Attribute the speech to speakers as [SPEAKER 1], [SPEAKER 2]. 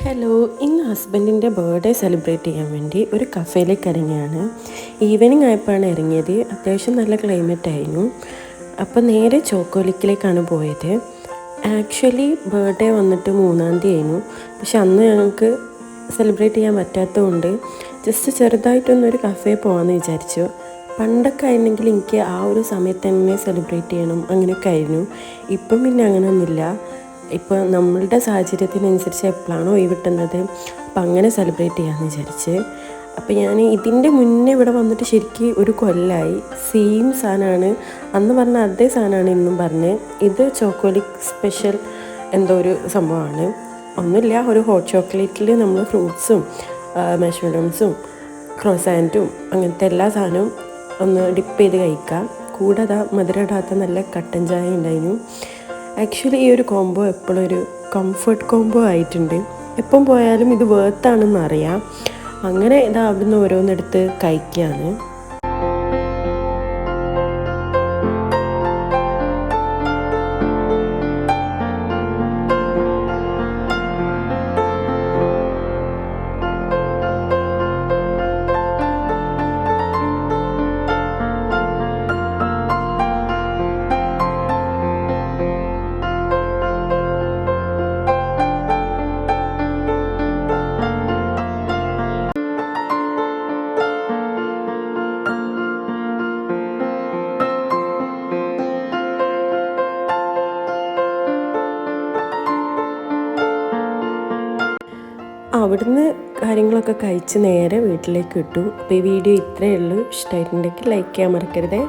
[SPEAKER 1] Hello, ഇന്ന് ഹസ്ബൻഡിൻ്റെ birthday celebrate ചെയ്യാൻ വേണ്ടി ഒരു കഫേയിലേക്ക് ഇറങ്ങിയാണ്. ഈവനിങ് ആയപ്പോഴാണ് ഇറങ്ങിയത്. അത്യാവശ്യം നല്ല ക്ലൈമറ്റ് ആയിരുന്നു. അപ്പോൾ നേരെ ചോക്കോലിക്കിലേക്കാണ് പോയത്. ആക്ച്വലി ബർത്ത്ഡേ വന്നിട്ട് 3-ാം തീയതി ആയിരുന്നു. പക്ഷെ അന്ന് ഞങ്ങൾക്ക് സെലിബ്രേറ്റ് ചെയ്യാൻ പറ്റാത്തതുകൊണ്ട് ജസ്റ്റ് ചെറുതായിട്ടൊന്നൊരു കഫേ പോകാമെന്ന് വിചാരിച്ചു. പണ്ടൊക്കെ ആയിരുന്നെങ്കിൽ എനിക്ക് ആ ഒരു സമയത്ത് തന്നെ സെലിബ്രേറ്റ് ചെയ്യണം അങ്ങനെയൊക്കെ ആയിരുന്നു. ഇപ്പം പിന്നെ അങ്ങനെയൊന്നുമില്ല. ഇപ്പോൾ നമ്മളുടെ സാഹചര്യത്തിനനുസരിച്ച് എപ്പോഴാണോ ഒഴിവിട്ടുന്നത് അപ്പം അങ്ങനെ സെലിബ്രേറ്റ് ചെയ്യാമെന്ന് വിചാരിച്ച്. അപ്പോൾ ഞാൻ ഇതിൻ്റെ മുന്നേ ഇവിടെ വന്നിട്ട് ശരിക്കും ഒരു കൊല്ലമായി. സെയിം സാധനമാണ് അന്ന് പറഞ്ഞ അതേ സാധനമാണ് ഇന്നും പറഞ്ഞത്. ഇത് ചോക്കോലിക് സ്പെഷ്യൽ എന്തോ ഒരു സംഭവമാണ്. ഒന്നുമില്ല, ഒരു ഹോട്ട് ചോക്ലേറ്റിൽ നമ്മൾ ഫ്രൂട്ട്സും മാഷ്മെലോൺസും ക്രോസാൻറ്റും അങ്ങനത്തെ എല്ലാ സാധനവും ഒന്ന് ഡിപ്പ് ചെയ്ത് കഴിക്കാം. കൂടാതെ മധുരം ഇടാത്ത നല്ല കട്ടൻ ചായ ഉണ്ടായിരുന്നു. ആക്ച്വലി ഈ ഒരു കോംബോ എപ്പോഴും ഒരു കംഫർട്ട് കോംബോ ആയിട്ടുണ്ട്. എപ്പം പോയാലും ഇത് വേർത്താണെന്ന് അറിയാം. അങ്ങനെ ഇതാ അവിടുന്ന് ഓരോന്നെടുത്ത് കഴിക്കുകയാണ്. അവിടുന്ന് കാര്യങ്ങളൊക്കെ കഴിച്ച് നേരെ വീട്ടിലേക്ക് വിട്ടു. അപ്പോൾ ഈ വീഡിയോ ഇത്രയേ ഉള്ളൂ. ഇഷ്ടമായിട്ടുണ്ടെങ്കിൽ ലൈക്ക് ചെയ്യാൻ മറക്കരുതേ.